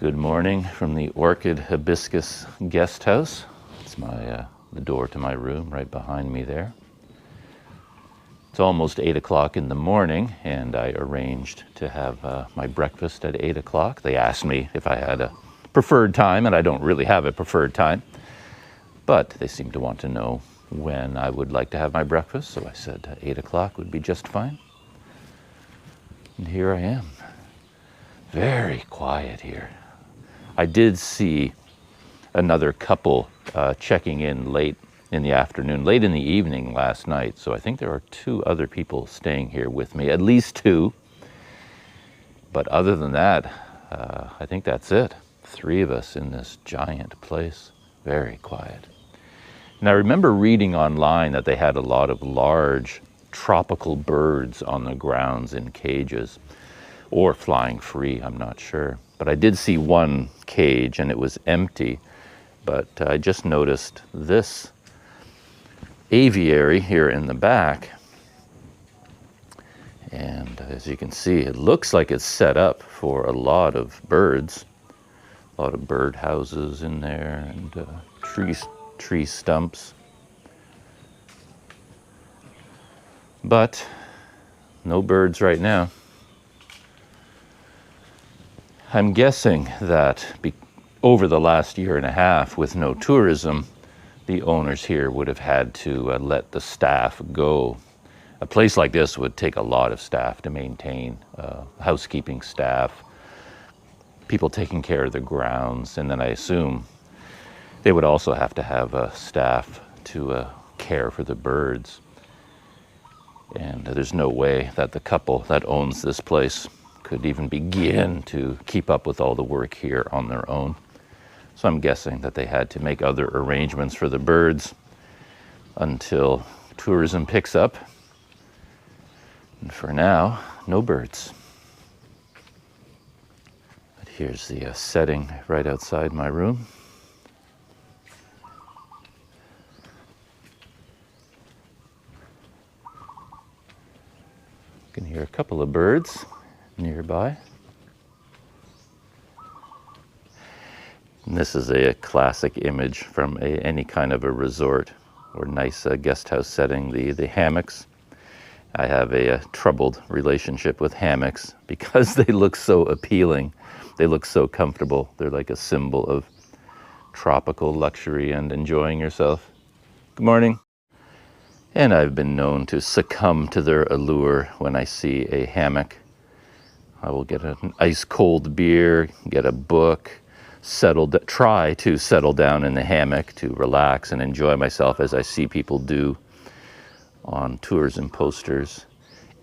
Good morning from the Orchid Hibiscus Guest House. It's the door to my room right behind me there. It's almost 8 o'clock in the morning, and I arranged to have my breakfast at 8 o'clock. They asked me if I had a preferred time, and I don't really have a preferred time, but they seemed to want to know when I would like to have my breakfast, so I said 8 o'clock would be just fine. And here I am. Very quiet here. I did see another couple checking in late in the afternoon, late in the evening last night. So I think there are 2 other people staying here with me, at least 2. But other than that, I think that's it. 3 of us in this giant place. Very quiet. And I remember reading online that they had a lot of large tropical birds on the grounds in cages, or flying free, I'm not sure. But I did see one cage and it was empty. But I just noticed this aviary here in the back. And as you can see, it looks like it's set up for a lot of birds. A lot of bird houses in there and tree stumps. But no birds right now. I'm guessing that over the last year and a half, with no tourism, the owners here would have had to let the staff go. A place like this would take a lot of staff to maintain, housekeeping staff, people taking care of the grounds, and then I assume they would also have to have staff to care for the birds. And there's no way that the couple that owns this place could even begin to keep up with all the work here on their own. So I'm guessing that they had to make other arrangements for the birds until tourism picks up. And for now, no birds. But here's the setting right outside my room. You can hear a couple of birds nearby. And this is a classic image from any kind of a resort or nice guest house setting, the hammocks. I have a troubled relationship with hammocks because they look so appealing. They look so comfortable. They're like a symbol of tropical luxury and enjoying yourself. Good morning. And I've been known to succumb to their allure when I see a hammock. I will get an ice cold beer, get a book, try to settle down in the hammock to relax and enjoy myself as I see people do on tourism posters.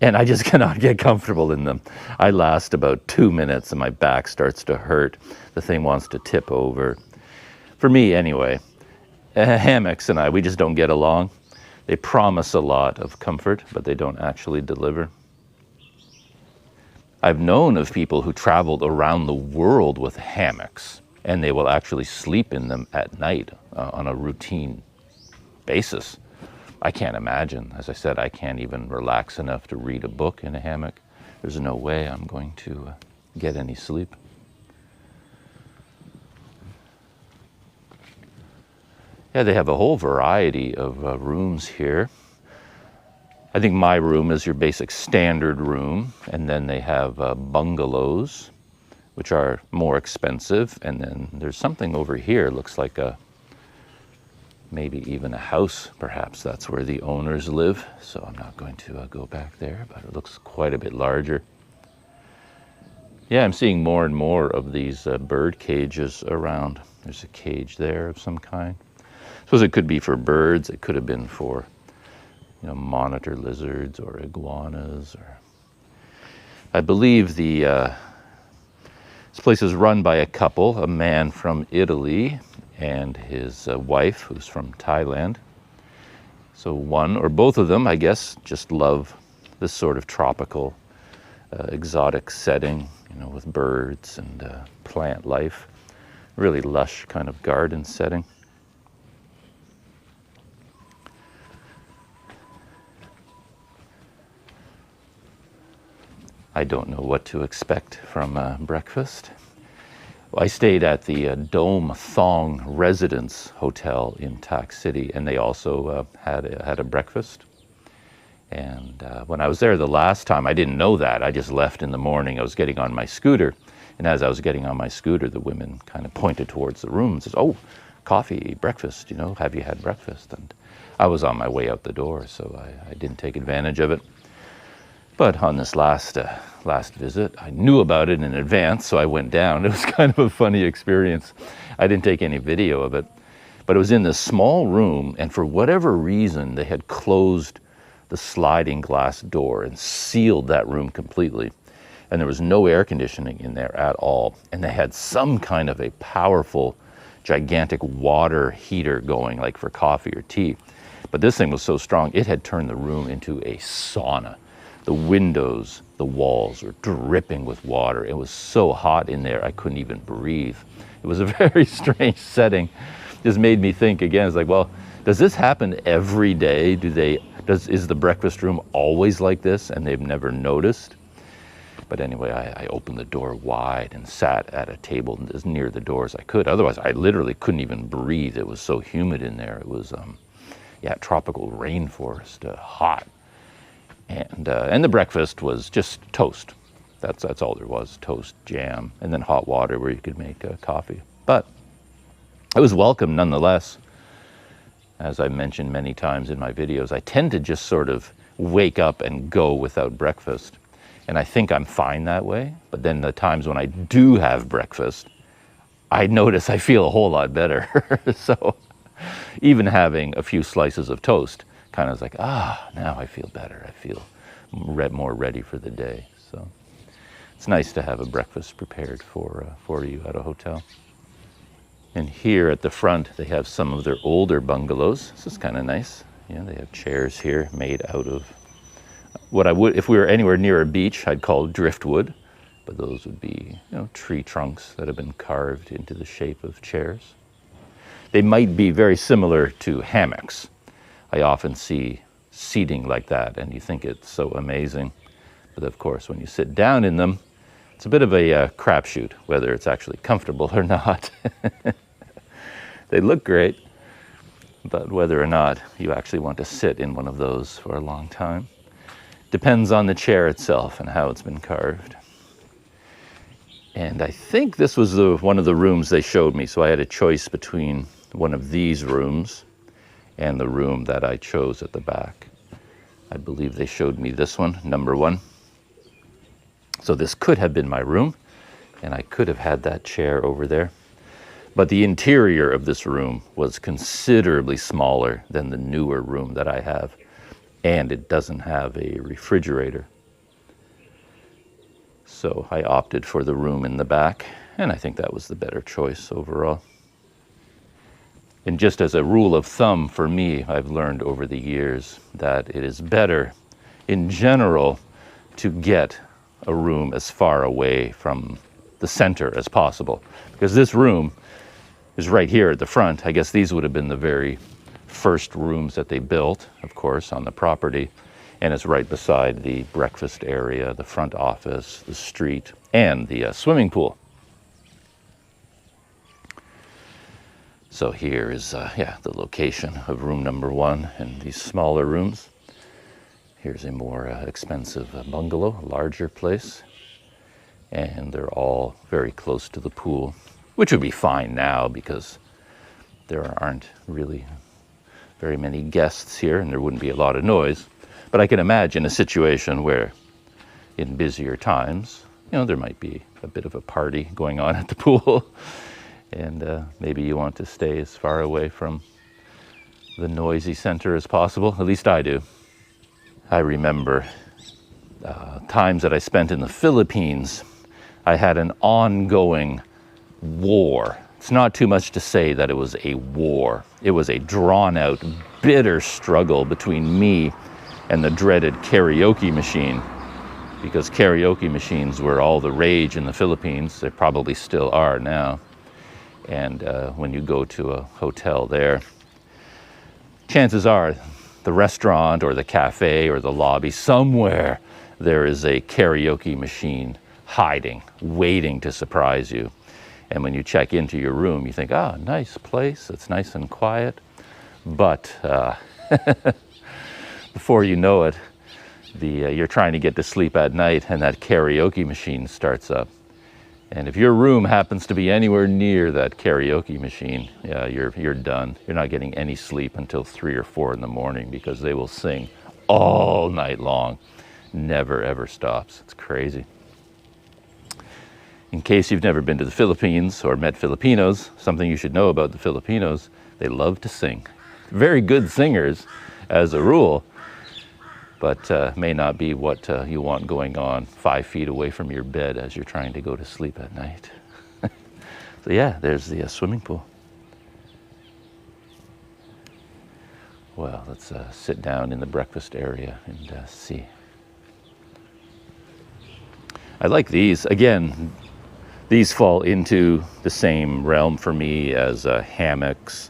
And I just cannot get comfortable in them. I last about 2 minutes and my back starts to hurt. The thing wants to tip over. For me anyway, hammocks and we just don't get along. They promise a lot of comfort, but they don't actually deliver. I've known of people who traveled around the world with hammocks, and they will actually sleep in them at night on a routine basis. I can't imagine. As I said, I can't even relax enough to read a book in a hammock. There's no way I'm going to get any sleep. Yeah, they have a whole variety of rooms here. I think my room is your basic standard room, and then they have bungalows, which are more expensive, and then there's something over here, looks like maybe even a house, perhaps that's where the owners live, so I'm not going to go back there, but it looks quite a bit larger. Yeah, I'm seeing more and more of these bird cages around. There's a cage there of some kind. I suppose it could be for birds, it could have been for monitor lizards or iguanas. I believe this place is run by a couple, a man from Italy and his wife who's from Thailand. So one or both of them, I guess, just love this sort of tropical, exotic setting, with birds and plant life. Really lush kind of garden setting. I don't know what to expect from breakfast. I stayed at the Dome Thong Residence Hotel in Tak City, and they also had a breakfast. And when I was there the last time, I didn't know that. I just left in the morning. I was getting on my scooter, and as I was getting on my scooter, the women kind of pointed towards the room and says, "Oh, coffee, breakfast, have you had breakfast?" And I was on my way out the door, so I didn't take advantage of it. But on this last visit, I knew about it in advance, so I went down. It was kind of a funny experience. I didn't take any video of it, but it was in this small room, and for whatever reason, they had closed the sliding glass door and sealed that room completely. And there was no air conditioning in there at all. And they had some kind of a powerful, gigantic water heater going, like for coffee or tea. But this thing was so strong, it had turned the room into a sauna. The windows, the walls were dripping with water. It was so hot in there, I couldn't even breathe. It was a very strange setting. Just made me think again, it's like, well, does this happen every day? Is the breakfast room always like this and they've never noticed? But anyway, I opened the door wide and sat at a table as near the door as I could. Otherwise, I literally couldn't even breathe. It was so humid in there. It was, tropical rainforest, hot. And the breakfast was just toast. That's all there was, toast, jam, and then hot water where you could make coffee. But it was welcome nonetheless. As I mentioned many times in my videos, I tend to just sort of wake up and go without breakfast. And I think I'm fine that way. But then the times when I do have breakfast, I notice I feel a whole lot better. So even having a few slices of toast kind of is like, now I feel better. I feel more ready for the day. So it's nice to have a breakfast prepared for you at a hotel. And here at the front, they have some of their older bungalows. This is kind of nice. They have chairs here made out of what I would, if we were anywhere near a beach, I'd call driftwood. But those would be, tree trunks that have been carved into the shape of chairs. They might be very similar to hammocks. I often see seating like that, and you think it's so amazing. But of course, when you sit down in them, it's a bit of a crapshoot, whether it's actually comfortable or not. They look great, but whether or not you actually want to sit in one of those for a long time depends on the chair itself and how it's been carved. And I think this was one of the rooms they showed me, so I had a choice between one of these rooms and the room that I chose at the back. I believe they showed me this one, number 1. So this could have been my room, and I could have had that chair over there. But the interior of this room was considerably smaller than the newer room that I have, and it doesn't have a refrigerator. So I opted for the room in the back, and I think that was the better choice overall. And just as a rule of thumb for me, I've learned over the years that it is better in general to get a room as far away from the center as possible. Because this room is right here at the front. I guess these would have been the very first rooms that they built, of course, on the property. And it's right beside the breakfast area, the front office, the street, and the swimming pool. So here is, the location of room number 1 and these smaller rooms. Here's a more expensive bungalow, a larger place. And they're all very close to the pool, which would be fine now because there aren't really very many guests here and there wouldn't be a lot of noise. But I can imagine a situation where in busier times, there might be a bit of a party going on at the pool. And maybe you want to stay as far away from the noisy center as possible. At least I do. I remember times that I spent in the Philippines. I had an ongoing war. It's not too much to say that it was a war. It was a drawn-out, bitter struggle between me and the dreaded karaoke machine. Because karaoke machines were all the rage in the Philippines. They probably still are now. And when you go to a hotel there, chances are the restaurant or the cafe or the lobby, somewhere there is a karaoke machine hiding, waiting to surprise you. And when you check into your room, you think, ah, nice place, it's nice and quiet. But before you know it, you're trying to get to sleep at night and that karaoke machine starts up. And if your room happens to be anywhere near that karaoke machine, yeah, you're done. You're not getting any sleep until 3 or 4 in the morning because they will sing all night long. Never ever stops. It's crazy. In case you've never been to the Philippines or met Filipinos, something you should know about the Filipinos, they love to sing. Very good singers as a rule, but may not be what you want going on 5 feet away from your bed as you're trying to go to sleep at night. So yeah, there's the swimming pool. Well, let's sit down in the breakfast area and see. I like these. Again, these fall into the same realm for me as hammocks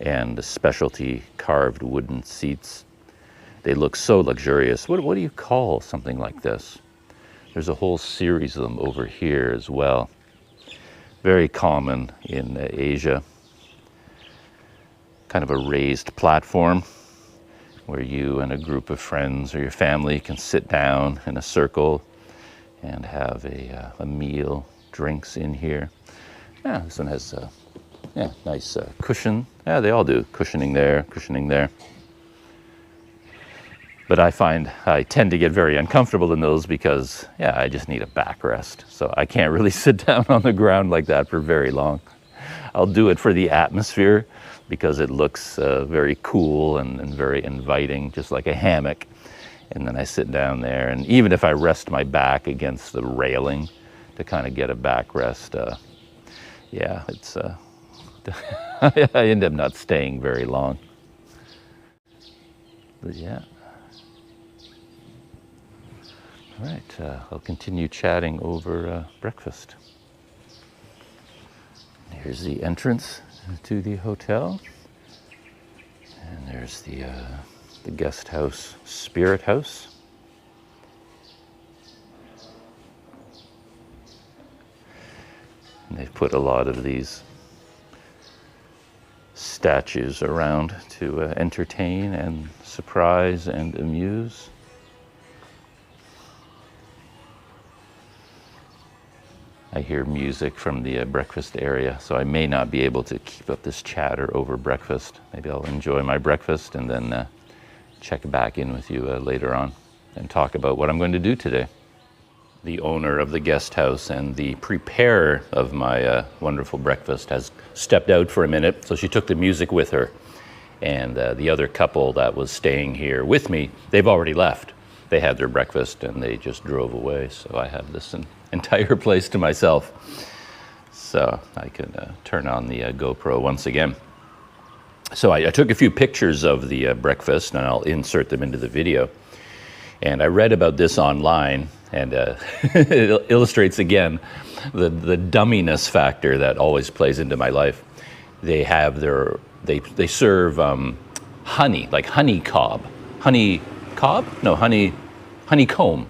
and the specialty carved wooden seats. They look so luxurious. What do you call something like this? There's a whole series of them over here as well. Very common in Asia. Kind of a raised platform where you and a group of friends or your family can sit down in a circle and have a meal, drinks in here. Yeah, this one has nice cushion. Yeah, they all do. Cushioning there, cushioning there. But I find I tend to get very uncomfortable in those because, yeah, I just need a backrest. So I can't really sit down on the ground like that for very long. I'll do it for the atmosphere because it looks very cool and very inviting, just like a hammock. And then I sit down there, and even if I rest my back against the railing to kind of get a backrest, yeah, it's I end up not staying very long. But yeah. All right, I'll continue chatting over breakfast. Here's the entrance to the hotel. And there's the guest house, Spirit House. And they've put a lot of these statues around to entertain and surprise and amuse. I hear music from the breakfast area, so I may not be able to keep up this chatter over breakfast. Maybe I'll enjoy my breakfast and then check back in with you later on and talk about what I'm going to do today. The owner of the guest house and the preparer of my wonderful breakfast has stepped out for a minute, so she took the music with her. And the other couple that was staying here with me, they've already left. They had their breakfast and they just drove away, so I have this entire place to myself. So I can turn on the GoPro once again. So I took a few pictures of the breakfast and I'll insert them into the video. And I read about this online, and it illustrates again the dumminess factor that always plays into my life. They have they serve honey, like honey cob. Honey cob? No, honeycomb.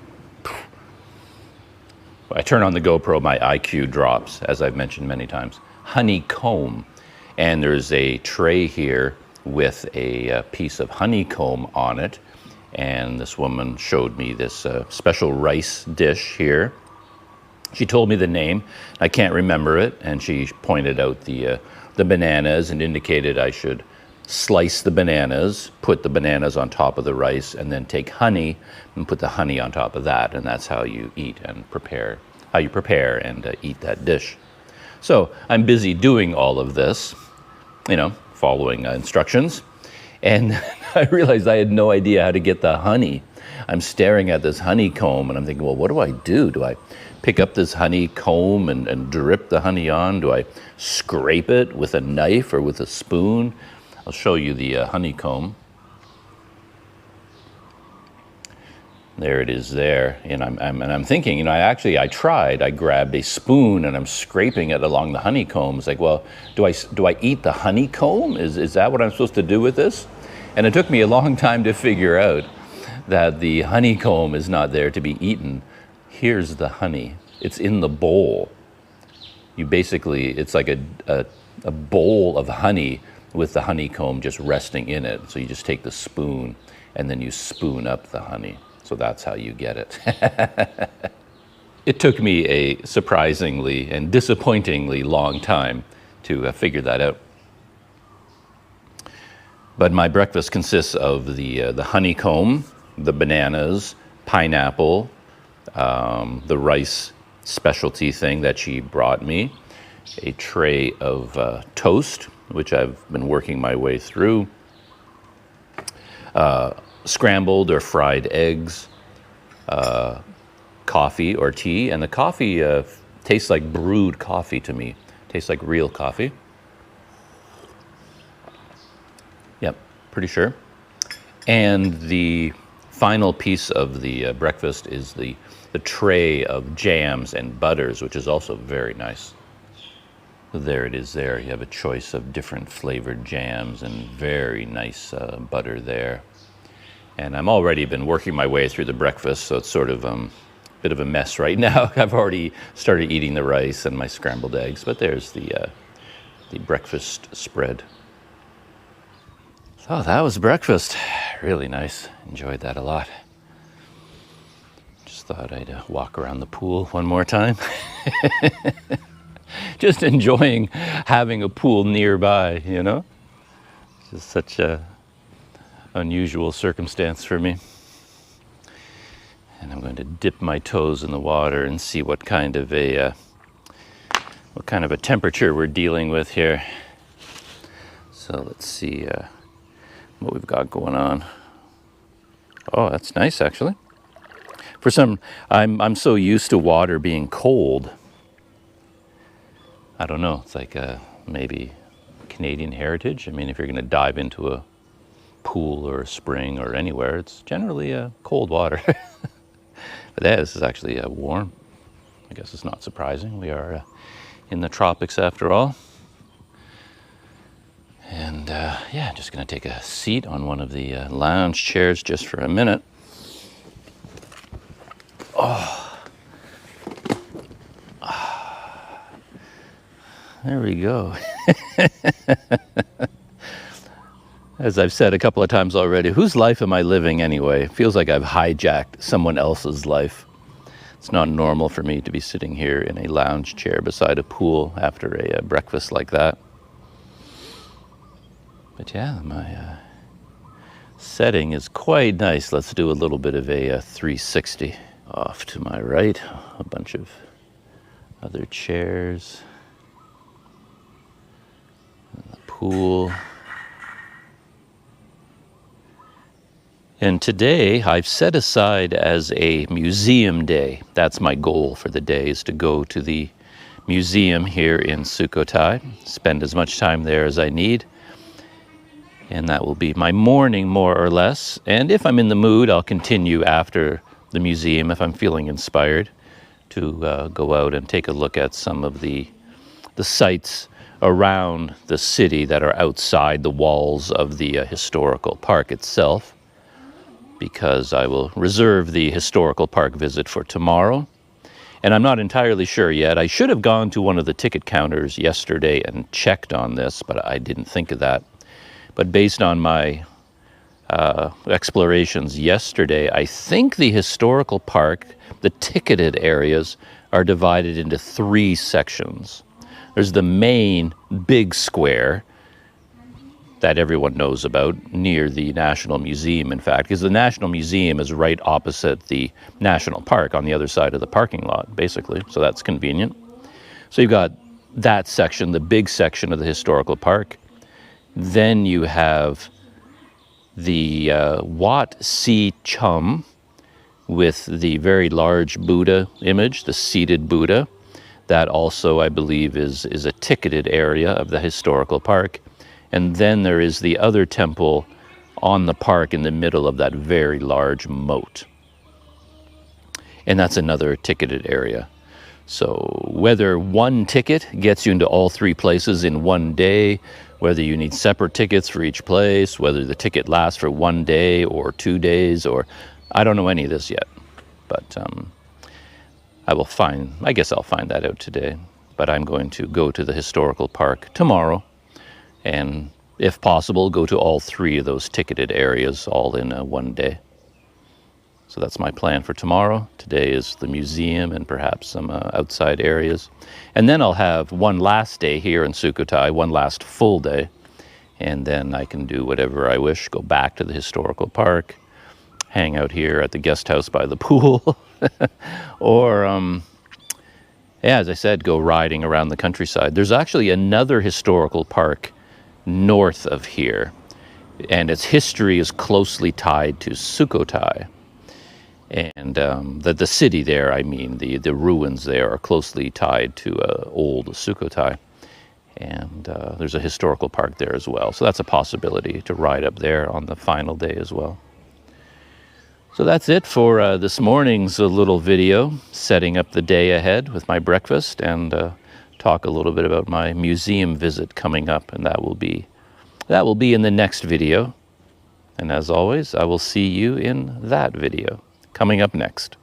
I turn on the GoPro, my IQ drops, as I've mentioned many times. Honeycomb. And there's a tray here with a piece of honeycomb on it. And this woman showed me this special rice dish here. She told me the name. I can't remember it. And she pointed out the bananas and indicated I should slice the bananas, put the bananas on top of the rice, and then take honey and put the honey on top of that. And that's how you eat and prepare, and eat that dish. So I'm busy doing all of this, following instructions. And I realized I had no idea how to get the honey. I'm staring at this honeycomb and I'm thinking, well, what do? Do I pick up this honeycomb and drip the honey on? Do I scrape it with a knife or with a spoon? I'll show you the honeycomb. There it is there. And I'm thinking, I tried. I grabbed a spoon and I'm scraping it along the honeycomb. It's like, well, do I eat the honeycomb? Is that what I'm supposed to do with this? And it took me a long time to figure out that the honeycomb is not there to be eaten. Here's the honey. It's in the bowl. you basically, it's like a bowl of honey with the honeycomb just resting in it. So you just take the spoon and then you spoon up the honey. So that's how you get it. It took me a surprisingly and disappointingly long time to figure that out. But my breakfast consists of the honeycomb, the bananas, pineapple, the rice specialty thing that she brought me, a tray of toast, which I've been working my way through, scrambled or fried eggs, coffee or tea, and the coffee tastes like brewed coffee to me. Tastes like real coffee. Yep, pretty sure. And the final piece of the breakfast is the tray of jams and butters, which is also very nice. There it is there. You have a choice of different flavored jams and very nice butter there. And I'm already been working my way through the breakfast, so it's sort of bit of a mess right now. I've already started eating the rice and my scrambled eggs, but there's the breakfast spread. So that was breakfast. Really nice. Enjoyed that a lot. Just thought I'd walk around the pool one more time. Just enjoying having a pool nearby, you know? Just such a unusual circumstance for me. And I'm going to dip my toes in the water and see what kind of a temperature we're dealing with here. So let's see what we've got going on. Oh, that's nice actually. For some, I'm so used to water being cold. I don't know. It's like maybe Canadian heritage. I mean, if you're going to dive into a pool or a spring or anywhere, it's generally cold water. But yeah, this is actually warm. I guess it's not surprising. We are in the tropics after all. And yeah, I'm just going to take a seat on one of the lounge chairs just for a minute. Oh. There we go. As I've said a couple of times already, whose life am I living anyway? It feels like I've hijacked someone else's life. It's not normal for me to be sitting here in a lounge chair beside a pool after a breakfast like that. But yeah, my setting is quite nice. Let's do a little bit of a 360. Off to my right, a bunch of other chairs. And the pool. And today I've set aside as a museum day. That's my goal for the day, is to go to the museum here in Sukhothai, spend as much time there as I need. And that will be my morning, more or less. And if I'm in the mood, I'll continue after the museum, if I'm feeling inspired, to go out and take a look at some of the sites around the city that are outside the walls of the historical park itself, because I will reserve the historical park visit for tomorrow. And I'm not entirely sure yet. I should have gone to one of the ticket counters yesterday and checked on this, but I didn't think of that. But based on my explorations yesterday, I think the historical park, the ticketed areas, are divided into 3 sections. There's the main big square that everyone knows about, near the National Museum, in fact, because the National Museum is right opposite the National Park on the other side of the parking lot, basically, so that's convenient. So you've got that section, the big section of the historical park. Then you have the Wat Si Chum with the very large Buddha image, the seated Buddha. That also, I believe, is a ticketed area of the historical park. And then there is the other temple on the park in the middle of that very large moat. And that's another ticketed area. So whether one ticket gets you into all 3 places in one day, whether you need separate tickets for each place, whether the ticket lasts for 1 day or 2 days, or I don't know any of this yet. But I guess I'll find that out today. but I'm going to go to the historical park tomorrow, and if possible, go to all 3 of those ticketed areas all in one day. So that's my plan for tomorrow. Today is the museum and perhaps some outside areas. And then I'll have one last day here in Sukhothai, one last full day. And then I can do whatever I wish, go back to the historical park, hang out here at the guest house by the pool, or, yeah, as I said, go riding around the countryside. There's actually another historical park north of here, and its history is closely tied to Sukhothai. And the city there, I mean, the ruins there are closely tied to old Sukhothai. And there's a historical park there as well. So that's a possibility to ride up there on the final day as well. So that's it for this morning's little video, setting up the day ahead with my breakfast, and talk a little bit about my museum visit coming up. And that will be in the next video. And as always, I will see you in that video coming up next.